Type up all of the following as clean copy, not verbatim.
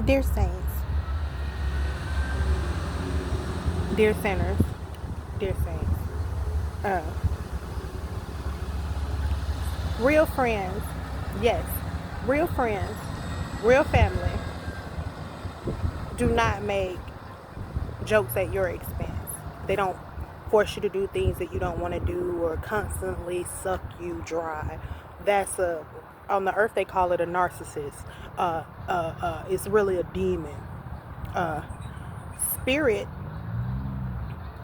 Dear saints, dear sinners, dear saints, uh, real friends, yes, real friends, real family do not make jokes at your expense. They don't force you to do things that you don't want to do or constantly suck you dry. That's a On the earth they call it a narcissist. It's really a demon. Uh, spirit,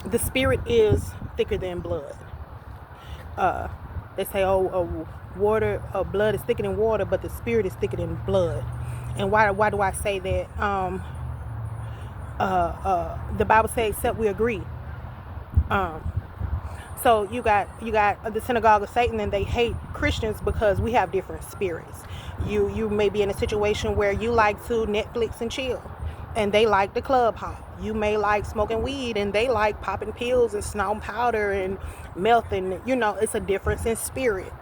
the spirit is thicker than blood. Uh, they say, blood is thicker than water, but the spirit is thicker than blood. And why do I say that? The Bible says, except we agree. Um, so you got the synagogue of Satan, and they hate Christians because we have different spirits. You may be in a situation where you like to Netflix and chill, and they like the club hop. You may like smoking weed, and they like popping pills and snorting powder and meth, and it's a difference in spirit.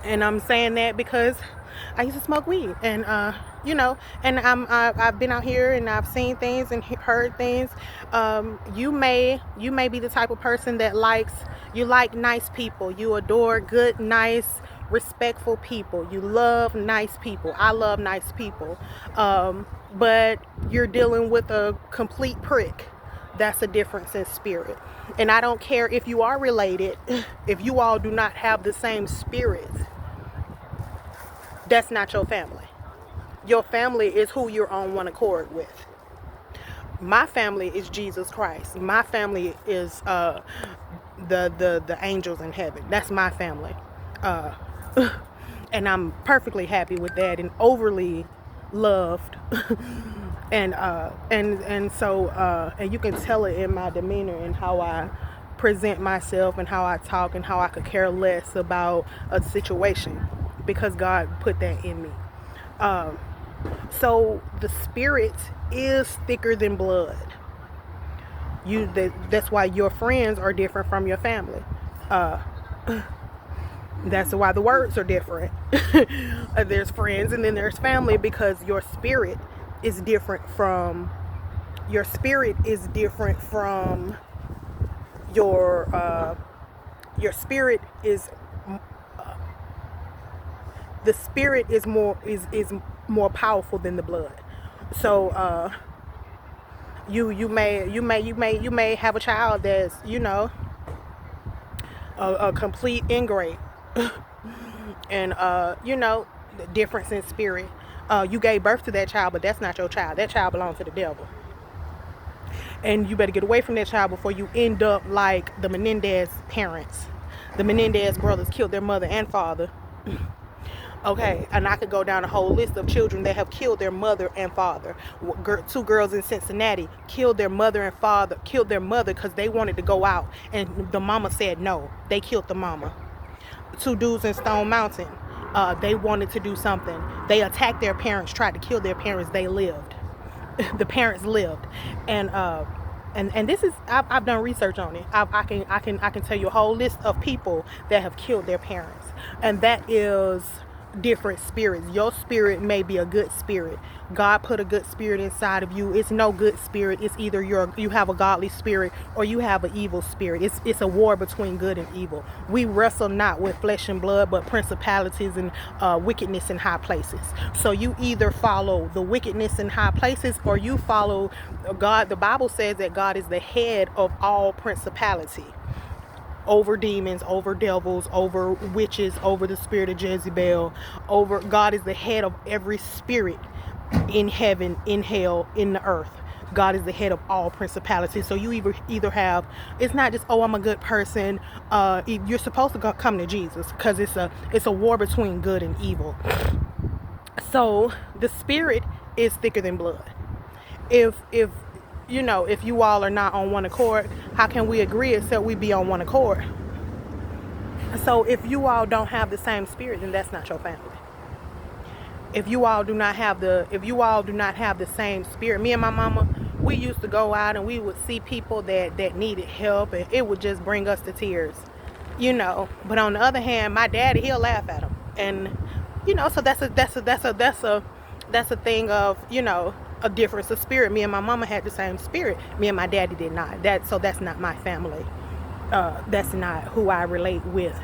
And I'm saying that because I used to smoke weed, and I've been out here and I've seen things and heard things. You may be the type of person that you like nice people. You adore good, nice, respectful people. You love nice people. I love nice people, but you're dealing with a complete prick. That's a difference in spirit. And I don't care if you are related, if you all do not have the same spirit, that's not your family. Your family is who you're on one accord with. My family is Jesus Christ. My family is the angels in heaven. That's my family. Uh, and I'm perfectly happy with that and overly loved. And you can tell it in my demeanor and how I present myself and how I talk and how I could care less about a situation because God put that in me. So the spirit is thicker than blood. That's why your friends are different from your family. That's why the words are different. There's friends and then there's family because your spirit is different from your spirit is different from your spirit is the spirit is more powerful than the blood. So you may have a child that's a complete ingrate and the difference in spirit. You gave birth to that child, but that's not your child. That child belongs to the devil. And you better get away from that child before you end up like the Menendez parents. The Menendez brothers killed their mother and father. Okay, and I could go down a whole list of children that have killed their mother and father. Two girls in Cincinnati killed their mother because they wanted to go out, and the mama said no. They killed the mama. Two dudes in Stone Mountain, they wanted to do something. They attacked their parents, tried to kill their parents. They lived. The parents lived, and this is I've done research on it. I can tell you a whole list of people that have killed their parents, and that is different spirits. Your spirit may be a good spirit. God put a good spirit inside of you. It's no good spirit. It's either you have a godly spirit or you have an evil spirit. It's a war between good and evil. We wrestle not with flesh and blood, but principalities and wickedness in high places. So you either follow the wickedness in high places or you follow God. The Bible says that God is the head of all principality. Over demons, over devils, over witches, over the spirit of Jezebel, over God is the head of every spirit in heaven, in hell, in the earth. God is the head of all principalities. So you either have, it's not just, oh, I'm a good person. You're supposed to come to Jesus because it's a war between good and evil. So the spirit is thicker than blood. If you all are not on one accord, how can we agree except we be on one accord? So if you all don't have the same spirit, then that's not your family. If you all do not have the same spirit, me and my mama, we used to go out and we would see people that needed help, and it would just bring us to tears, But on the other hand, my daddy, he'll laugh at them, and so that's a that's a thing of, you know, a difference of spirit. Me and my mama had the same spirit. Me and my daddy did not. So that's not my family. That's not who I relate with.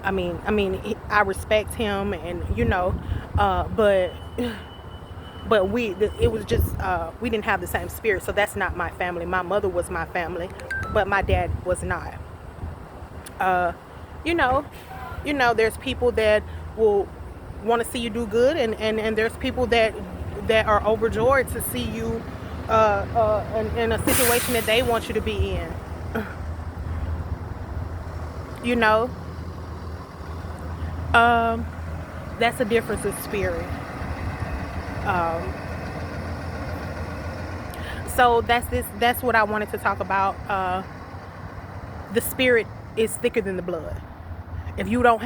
I respect him, and you know, but it was just we didn't have the same spirit. So that's not my family. My mother was my family, but my dad was not. You know, there's people that will want to see you do good, and there's people that are overjoyed to see you in a situation that they want you to be in. You know, that's a difference of spirit. Um, so that's what I wanted to talk about. The spirit is thicker than the blood. If you all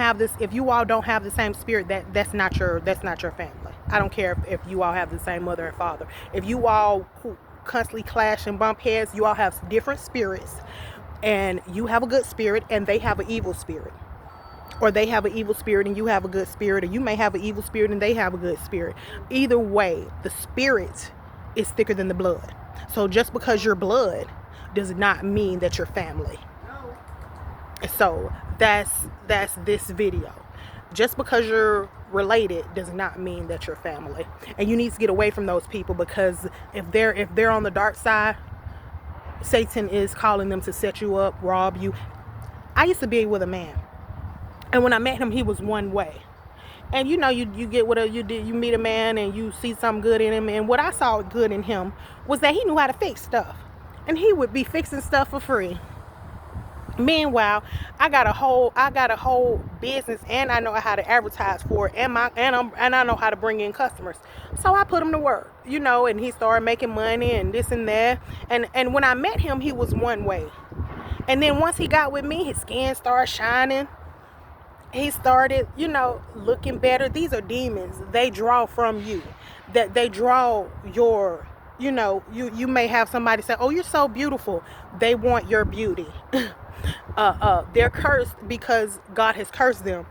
don't have the same spirit, that's not your family. I don't care if you all have the same mother and father. If you all constantly clash and bump heads, you all have different spirits, and you have a good spirit and they have an evil spirit, or they have an evil spirit and you have a good spirit, or you may have an evil spirit and they have a good spirit. Either way, the spirit is thicker than the blood. So just because you're blood does not mean that you're family. So that's this video. Just because you're related does not mean that you're family. And you need to get away from those people, because if they're on the dark side, Satan is calling them to set you up, rob you. I used to be with a man, and when I met him, he was one way. And you know, you get what you meet a man and you see something good in him, and what I saw good in him was that he knew how to fix stuff, and he would be fixing stuff for free. Meanwhile, I got a whole business, and I know how to advertise for it, and I know how to bring in customers. So I put him to work, you know, and he started making money and this and that. And when I met him, he was one way. And then once he got with me, his skin started shining. He started, you know, looking better. These are demons. They draw from you. That they draw your, you know, you may have somebody say, "Oh, you're so beautiful." They want your beauty. They're cursed because God has cursed them.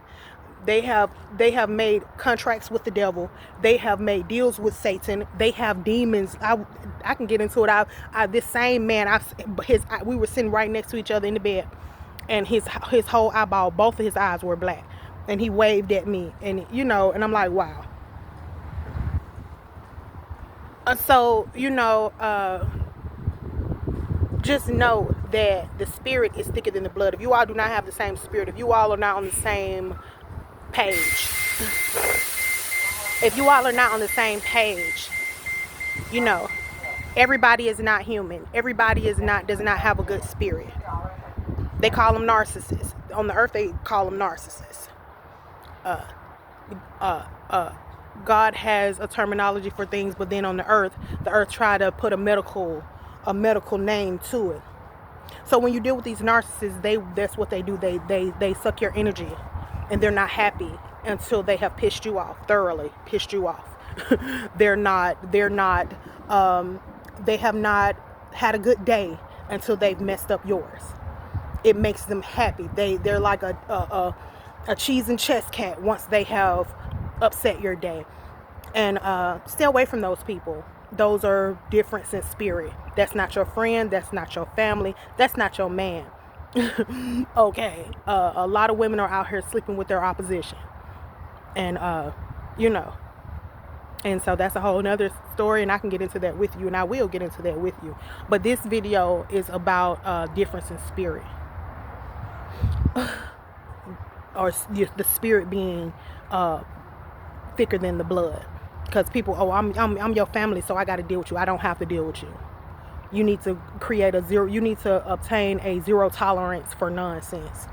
They have made contracts with the devil. They have made deals with Satan. They have demons. I can get into it. This same man, we were sitting right next to each other in the bed, and his whole eyeball, both of his eyes were black, and he waved at me, and you know, and I'm like, wow. So you know, just know that the spirit is thicker than the blood. If you all do not have the same spirit, if you all are not on the same page, you know, everybody is not human. Everybody does not have a good spirit. They call them narcissists. On the earth, they call them narcissists. God has a terminology for things, but then on the earth try to put a medical name to it. So when you deal with these narcissists, that's what they do. They suck your energy, and they're not happy until they have thoroughly pissed you off. They have not had a good day until they've messed up yours. It makes them happy. They're like a cheese and chess cat once they have upset your day. And stay away from those people. Those are different in spirit. That's not your friend. That's not your family. That's not your man. Okay. A lot of women are out here sleeping with their opposition. And, you know. And so that's a whole nother story. And I can get into that with you. And I will get into that with you. But this video is about difference in spirit. Or the spirit being thicker than the blood. Because people, I'm your family, so I got to deal with you. I don't have to deal with you. You need to obtain a zero tolerance for nonsense.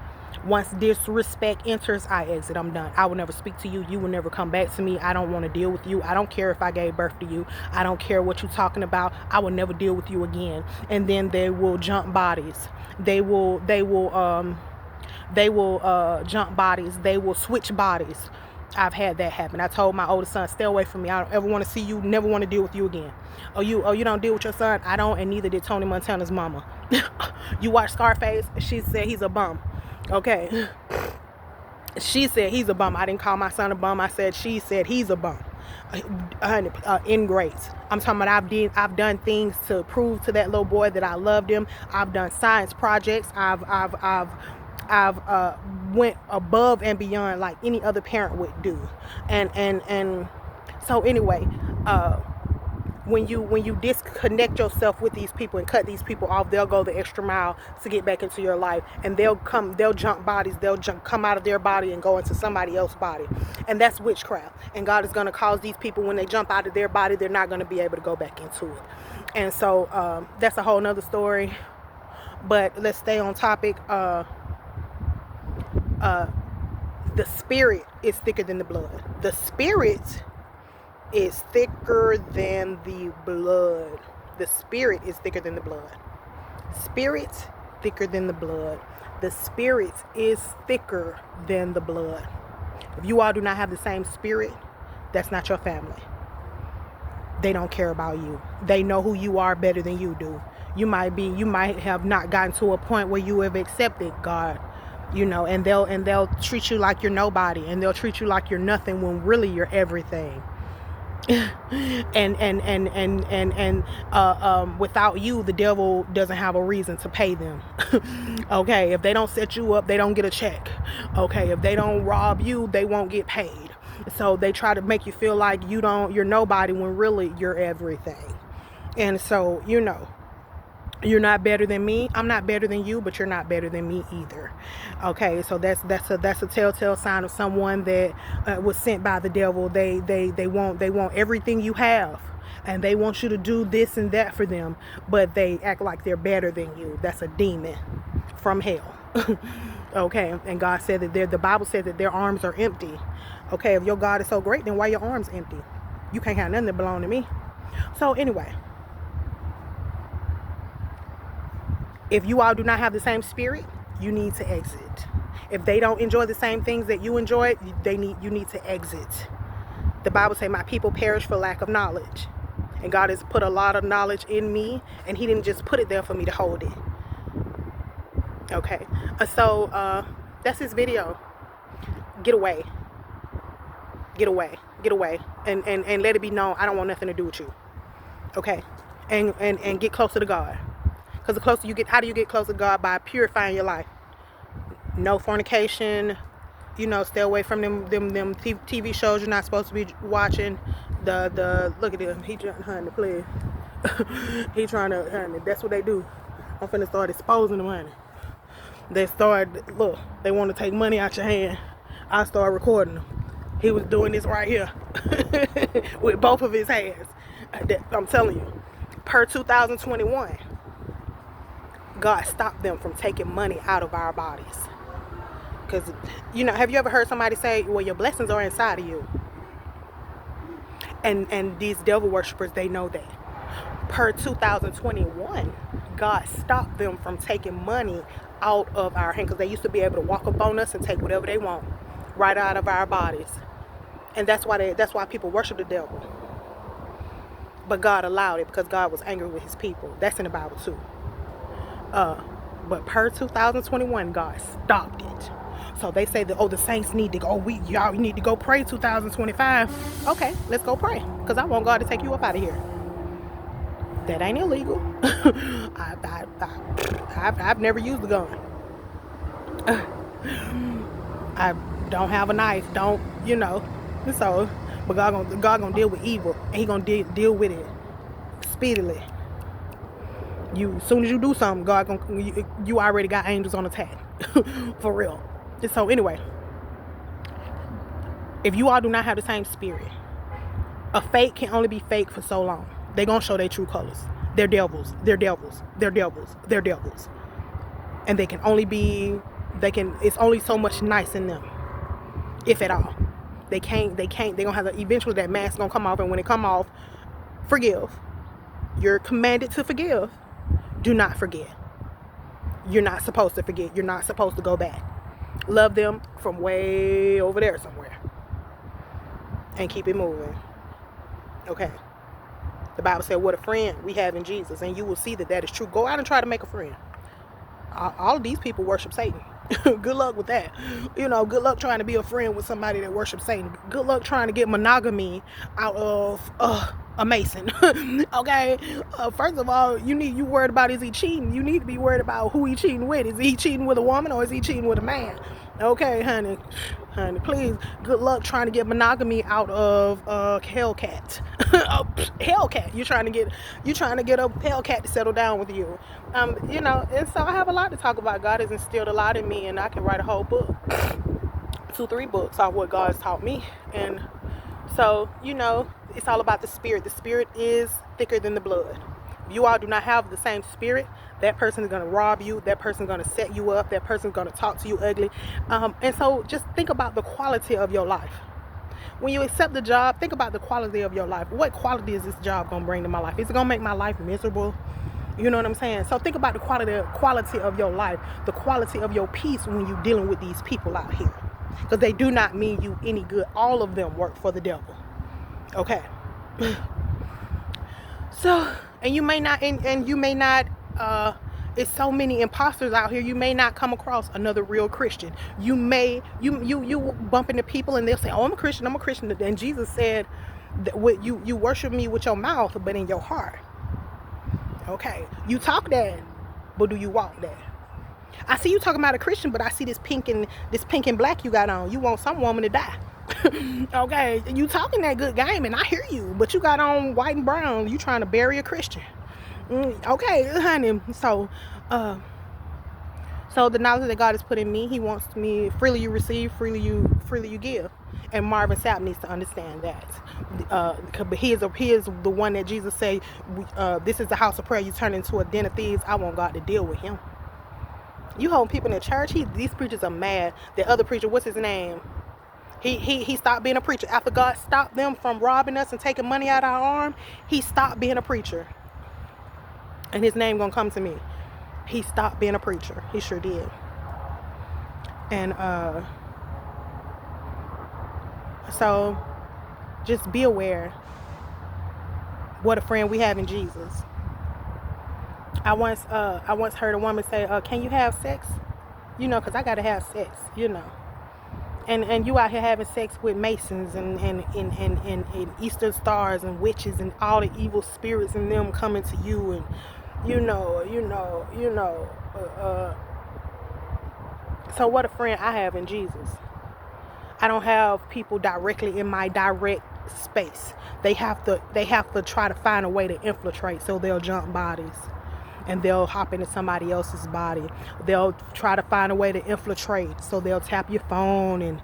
Once disrespect enters, I exit. I'm done. I will never speak to you. You will never come back to me. I don't want to deal with you. I don't care if I gave birth to you. I don't care what you're talking about. I will never deal with you again. And then they will jump bodies. They will jump bodies. They will switch bodies. I've had that happen. I told my oldest son, stay away from me. I don't ever want to see you, never want to deal with you again. Oh, you don't deal with your son? I don't, and neither did Tony Montana's mama. You watch Scarface? She said he's a bum. Okay. She said he's a bum. I didn't call my son a bum. She said he's a bum. ingrates. I'm talking about I've done things to prove to that little boy that I loved him. I've done science projects. I've went above and beyond like any other parent would do. And so anyway, when you disconnect yourself with these people and cut these people off, they'll go the extra mile to get back into your life, and they'll jump bodies, come out of their body and go into somebody else's body, and that's witchcraft. And God is going to cause these people, when they jump out of their body, they're not going to be able to go back into it. And so that's a whole nother story, but let's stay on topic. The spirit is thicker than the blood. The spirit is thicker than the blood. The spirit is thicker than the blood. Spirit thicker than the blood. The spirit is thicker than the blood. If you all do not have the same spirit, that's not your family. They don't care about you. They know who you are better than you do. You might have not gotten to a point where you have accepted God, and they'll treat you like you're nobody, and they'll treat you like you're nothing when really you're everything. and without you, the devil doesn't have a reason to pay them. Okay, if they don't set you up, they don't get a check. Okay, if they don't rob you, they won't get paid. So they try to make you feel like you're nobody when really you're everything. And so you're not better than me. I'm not better than you, but you're not better than me either. Okay, so that's a telltale sign of someone that was sent by the devil. They want everything you have, and they want you to do this and that for them, but they act like they're better than you. That's a demon from hell. Okay, and God said that the Bible said that their arms are empty. Okay, if your God is so great, then why your arms empty? You can't have nothing that belong to me. So anyway, if you all do not have the same spirit, you need to exit. If they don't enjoy the same things that you enjoy, you need to exit. The Bible says, my people perish for lack of knowledge. And God has put a lot of knowledge in me, and he didn't just put it there for me to hold it. Okay, so that's this video. Get away. Get away. Get away. And let it be known, I don't want nothing to do with you. Okay, and get closer to God. Because the closer you get, how do you get closer to God? By purifying your life. No fornication. Stay away from them TV shows you're not supposed to be watching. Look at him. He trying to play. He trying to, honey, that's what they do. I'm finna start exposing them, honey. They want to take money out your hand. I start recording them. He was doing this right here with both of his hands. I'm telling you, per 2021. God stopped them from taking money out of our bodies. Because, have you ever heard somebody say, well, your blessings are inside of you? And these devil worshipers, they know that. Per 2021, God stopped them from taking money out of our hand. Because they used to be able to walk up on us and take whatever they want right out of our bodies. And that's why people worship the devil. But God allowed it because God was angry with his people. That's in the Bible too. But per 2021, God stopped it. So they say that, the saints need to go. Y'all need to go pray 2025. Okay, let's go pray. Because I want God to take you up out of here. That ain't illegal. I've never used a gun. I don't have a knife. So, but God gonna deal with evil, and he gonna deal with it speedily. As soon as you do something, God you already got angels on attack. For real. So anyway, if you all do not have the same spirit, a fake can only be fake for so long. They're gonna show their true colors. They're devils. They're devils. They're devils. They're devils. And it's only so much nice in them, if at all. They're gonna have eventually that mask gonna come off, and when it come off, forgive. You're commanded to forgive. Do not forget. You're not supposed to forget. You're not supposed to go back. Love them from way over there somewhere. And keep it moving. Okay. The Bible said, what a friend we have in Jesus. And you will see that is true. Go out and try to make a friend. All of these people worship Satan. Good luck with that. You know, good luck trying to be a friend with somebody that worships Satan. Good luck trying to get monogamy out of a Mason. Okay? First of all, you worried about, is he cheating? You need to be worried about who he cheating with. Is he cheating with a woman or is he cheating with a man? Okay, honey, please. Good luck trying to get monogamy out of Hellcat. Hellcat. You're trying to get a Hellcat to settle down with you. You know, and so I have a lot to talk about. God has instilled a lot in me, and I can write a whole book, 2-3 books on what God's taught me. And so, you know, it's all about the spirit. The spirit is thicker than the blood. If you all do not have the same spirit, that person is going to rob you. That person is going to set you up. That person is going to talk to you ugly. And so just think about the quality of your life. When you accept the job, think about the quality of your life. What quality is this job going to bring to my life? Is it going to make my life miserable? You know what I'm saying? So think about the quality of your life, the quality of your peace when you're dealing with these people out here. Because they do not mean you any good. All of them work for the devil. Okay. So, and you may not, it's so many imposters out here. You may not come across another real Christian. You bump into people and they'll say, oh, I'm a Christian. And Jesus said that you worship me with your mouth, but in your heart. Okay, you talk that, but do you walk that? I see you talking about a Christian, but I see this pink and black you got on. You want some woman to die. Okay, you talking that good game, and I hear you, but you got on white and brown. You trying to bury a Christian. Okay, honey. So the knowledge that God has put in me, He wants me, freely you receive, freely you give. And Marvin Sapp needs to understand that. But he is the one that Jesus said, this is the house of prayer. You turn into a den of thieves. I want God to deal with him. You hold people in the church. These preachers are mad. The other preacher, what's his name? He stopped being a preacher. After God stopped them from robbing us and taking money out of our arm, he stopped being a preacher. And his name gonna come to me. He stopped being a preacher. He sure did. And so just be aware what a friend we have in Jesus. I once heard a woman say, can you have sex? You know, because I got to have sex, you know. And you out here having sex with Masons and Eastern stars and witches and all the evil spirits and them coming to you, and so what a friend I have in Jesus. I don't have people directly in my direct space. They have to try to find a way to infiltrate, so they'll jump bodies and they'll hop into somebody else's body. They'll try to find a way to infiltrate, so they'll tap your phone and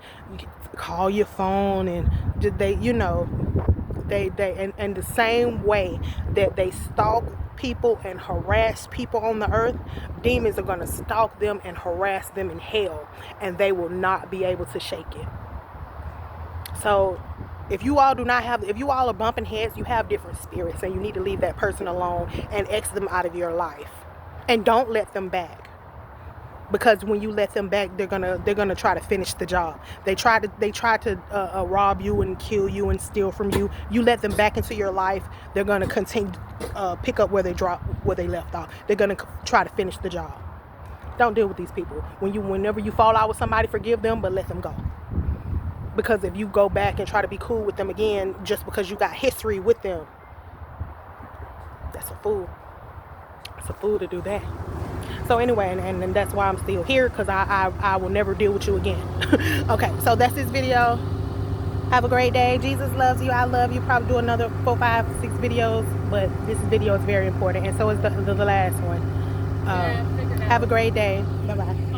call your phone, and they and the same way that they stalk people and harass people on the earth, demons are going to stalk them and harass them in hell, and they will not be able to shake it. So if you all are bumping heads, you have different spirits, and you need to leave that person alone and exit them out of your life. And don't let them back. Because when you let them back, they're gonna try to finish the job. They try to rob you and kill you and steal from you. You let them back into your life, they're gonna continue pick up where they left off. They're gonna try to finish the job. Don't deal with these people. Whenever you fall out with somebody, forgive them, but let them go. Because if you go back and try to be cool with them again just because you got history with them, that's a fool. It's a fool to do that. So anyway, and that's why I'm still here, because I will never deal with you again. Okay, so that's this video. Have a great day. Jesus loves you. I love you. Probably do another 4, 5, 6 videos, but this video is very important, and so is the last one. Have a great day. Bye-bye.